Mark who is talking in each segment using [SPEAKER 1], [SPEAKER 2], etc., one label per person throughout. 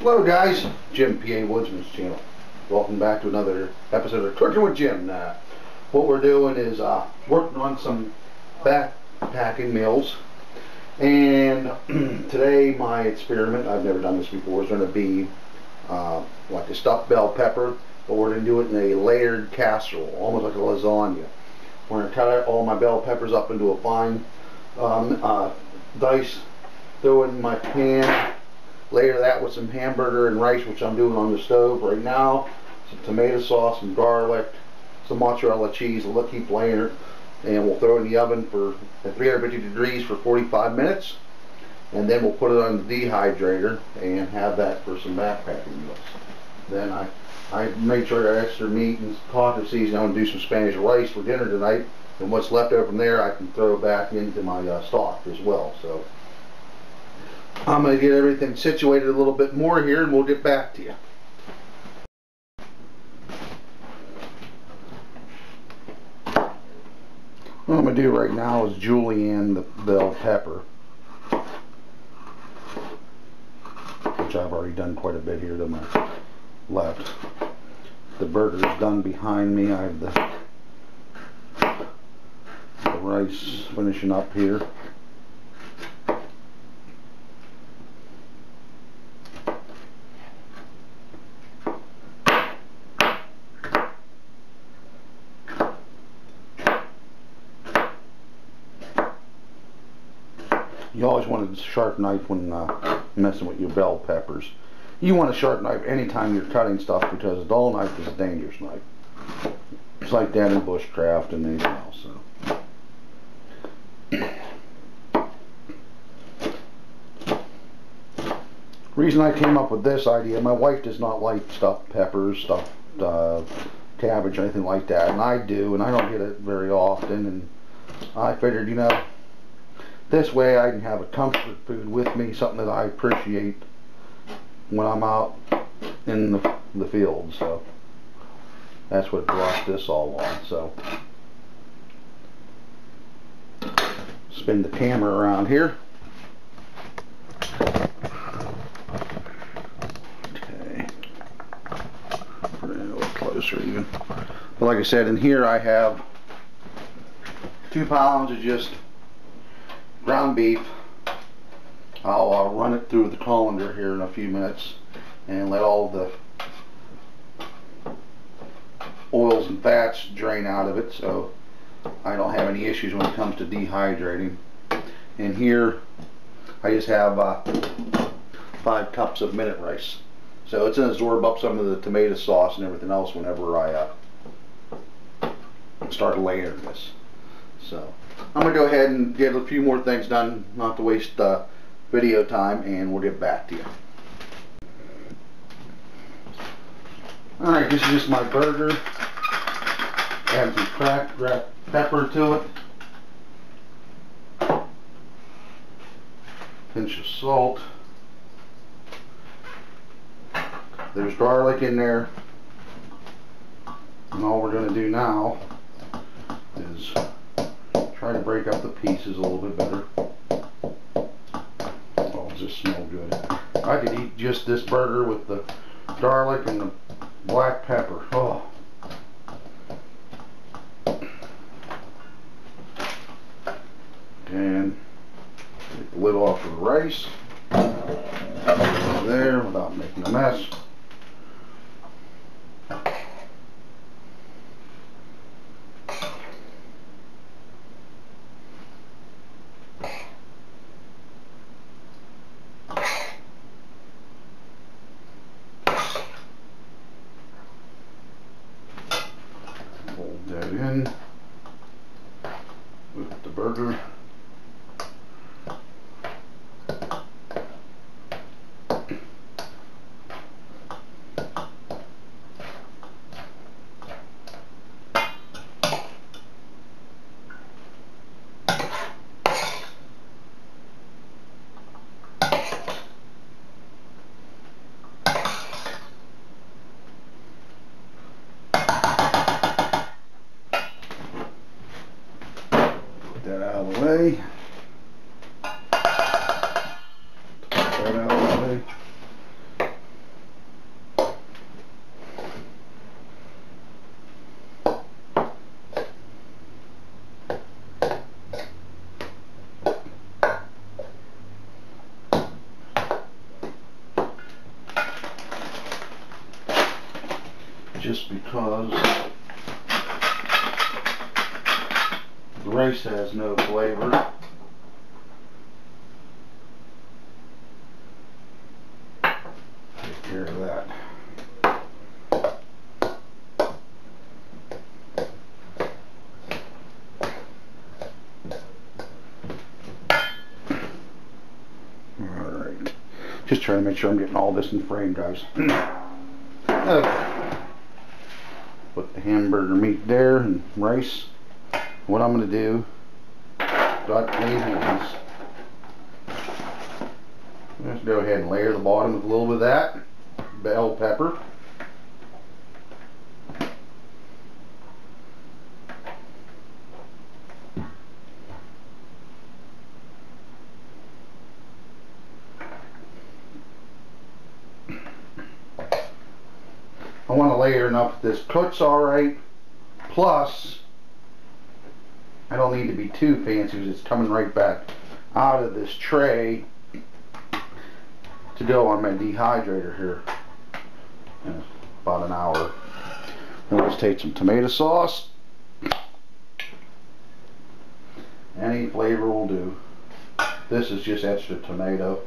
[SPEAKER 1] Hello guys, Jim Pawoodsman's channel. Welcome back to another episode of Cooking with Jim. What we're doing is working on some backpacking meals, and today my experiment, I've never done this before, is going to be like a stuffed bell pepper, but we're going to do it in a layered casserole, almost like a lasagna. We're going to cut all my bell peppers up into a fine dice, throw it in my pan. Layer that with some hamburger and rice, which I'm doing on the stove right now. Some tomato sauce, some garlic, some mozzarella cheese. We'll keep layering it, and we'll throw it in the oven at 350 degrees for 45 minutes, and then we'll put it on the dehydrator and have that for some backpacking meals. Then I made sure I got extra meat and cottage seasoning. I'm going to do some Spanish rice for dinner tonight, and what's left over from there I can throw back into my stock as well. So I'm going to get everything situated a little bit more here, and we'll get back to you. What I'm going to do right now is julienne the bell pepper, which I've already done quite a bit here to my left. The burger's done behind me. I have the rice finishing up here. You always want a sharp knife when messing with your bell peppers. You want a sharp knife anytime you're cutting stuff, because a dull knife is a dangerous knife. It's like that in bushcraft and anything else. Reason I came up with this idea, my wife does not like stuffed peppers, stuffed cabbage, or anything like that, and I do, and I don't get it very often, and I figured, you know, this way I can have a comfort food with me, something that I appreciate when I'm out in the field. So that's what brought this all on. So spin the camera around here. Okay, put it a little closer even. But like I said, in here I have 2 pounds of just ground beef. I'll run it through the colander here in a few minutes and let all the oils and fats drain out of it, so I don't have any issues when it comes to dehydrating. And here I just have 5 cups of minute rice, so it's going to absorb up some of the tomato sauce and everything else whenever I start layering this. So I'm going to go ahead and get a few more things done, not to waste video time, and we'll get back to you. Alright, this is just my burger. Add some cracked pepper to it. Pinch of salt. There's garlic in there. And all we're going to do now is try to break up the pieces a little bit better. Oh, does this smell good? I could eat just this burger with the garlic and the black pepper. Oh. And take the lid off of the rice. There, without making a mess. Fold that in with the burger. just because the rice has no flavor. Take care of that. Alright. Just trying to make sure I'm getting all this in frame, guys. Okay. Put the hamburger meat there and rice. What I'm going to do, got clean hands. Let's go ahead and layer the bottom with a little bit of that bell pepper. I want to layer enough that this cooks alright, plus I don't need to be too fancy because it's coming right back out of this tray to go on my dehydrator here in about an hour. Now let's take some tomato sauce. Any flavor will do. This is just extra tomato.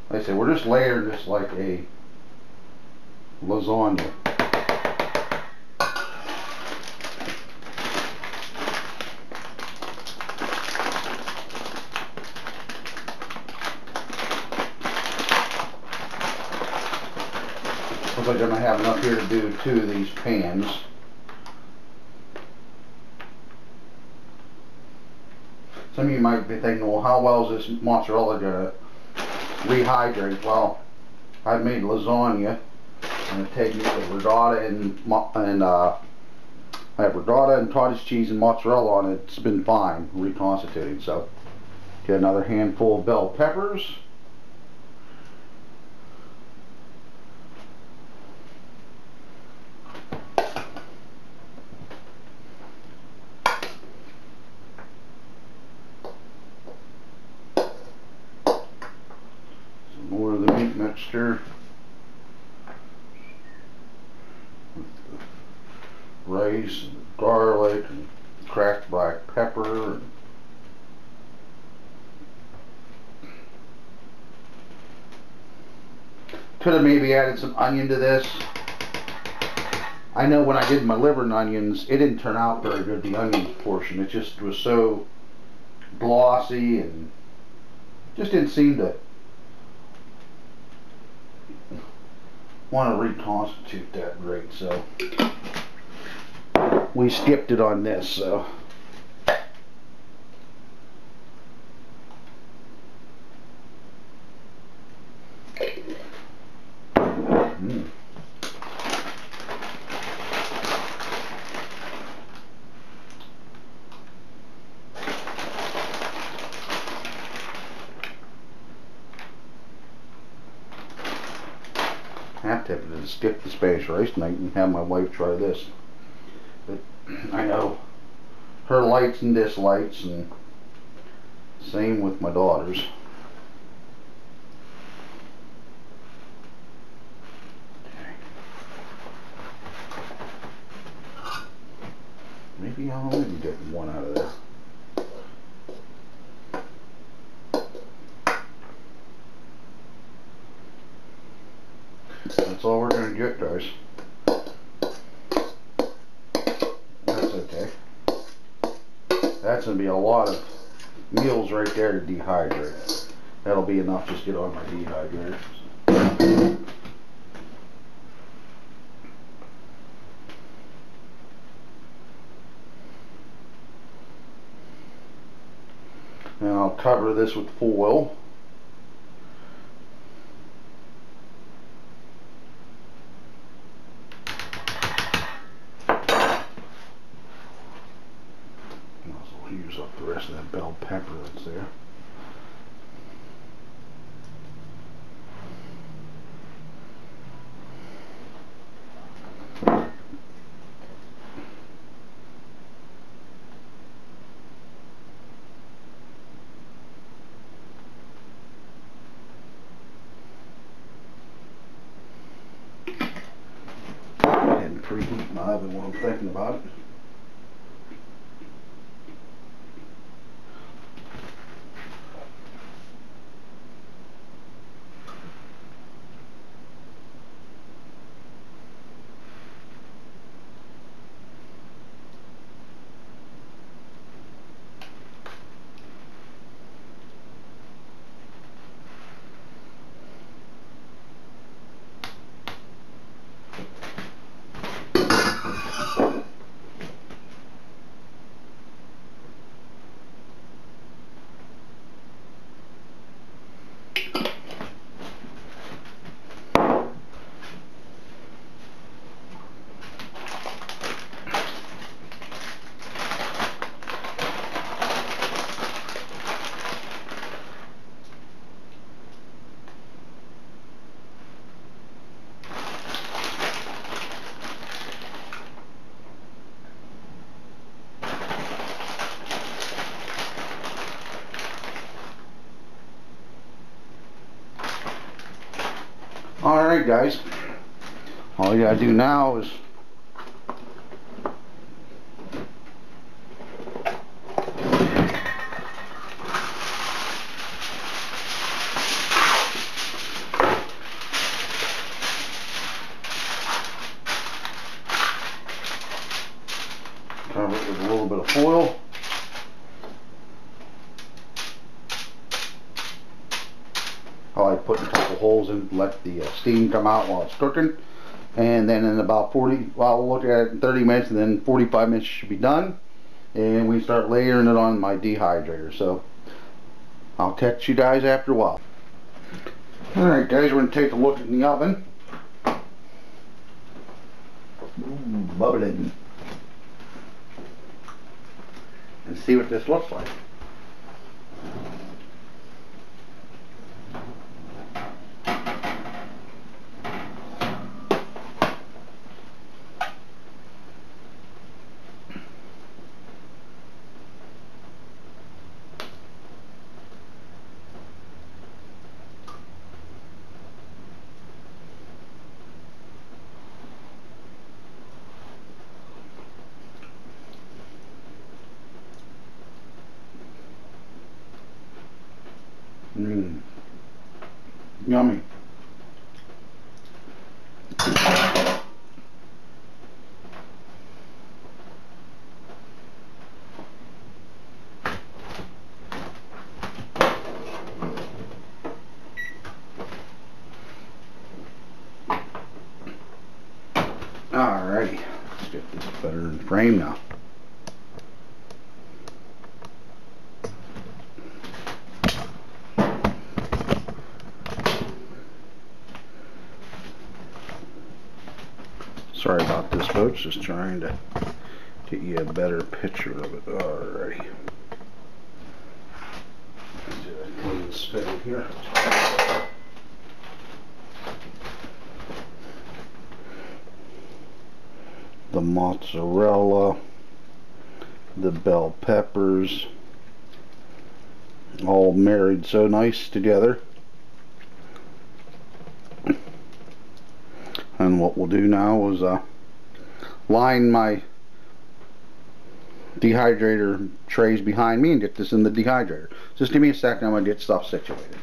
[SPEAKER 1] Like I said, we're just layering this like a lasagna. Looks like I'm going to have enough here to do 2 of these pans. Some of you might be thinking, well, how well is this mozzarella going to rehydrate? Well, I've made lasagna and I've taken regatta and I have regatta and cottage cheese and mozzarella on it. It's been fine reconstituting. So get another handful of bell peppers. More of the meat mixture with the rice and garlic and cracked black pepper. Could have maybe added some onion to this. I know when I did my liver and onions, it didn't turn out very good, the onion portion. It just was so glossy and just didn't seem to want to reconstitute that great, so we skipped it on this. So I have to skip the Spanish rice night and have my wife try this. But I know her likes and dislikes, and same with my daughters. Maybe I'll only get one out of this. That's all we're going to get, guys. That's okay. That's going to be a lot of meals right there to dehydrate. That'll be enough just to get on my dehydrator. And I'll cover this with foil. Use up the rest of that bell pepper that's there. probably what I'm thinking about it. Alright guys, all you gotta do now is cover it with a little bit of foil. I like putting a couple holes in to let the steam come out while it's cooking, and then in about 40, well, we'll look at it in 30 minutes, and then 45 minutes should be done, and we start layering it on my dehydrator. So I'll catch you guys after a while. Alright guys, we're going to take a look in the oven. Ooh, bubbling. And see what this looks like. Yummy. Alrighty, let's get this better in frame now. Sorry about this, folks, just trying to get you a better picture of it. Alrighty. Clean the spigot here. The mozzarella, the bell peppers, all married so nice together. And what we'll do now is line my dehydrator trays behind me and get this in the dehydrator. Just give me a second, I'm going to get stuff situated.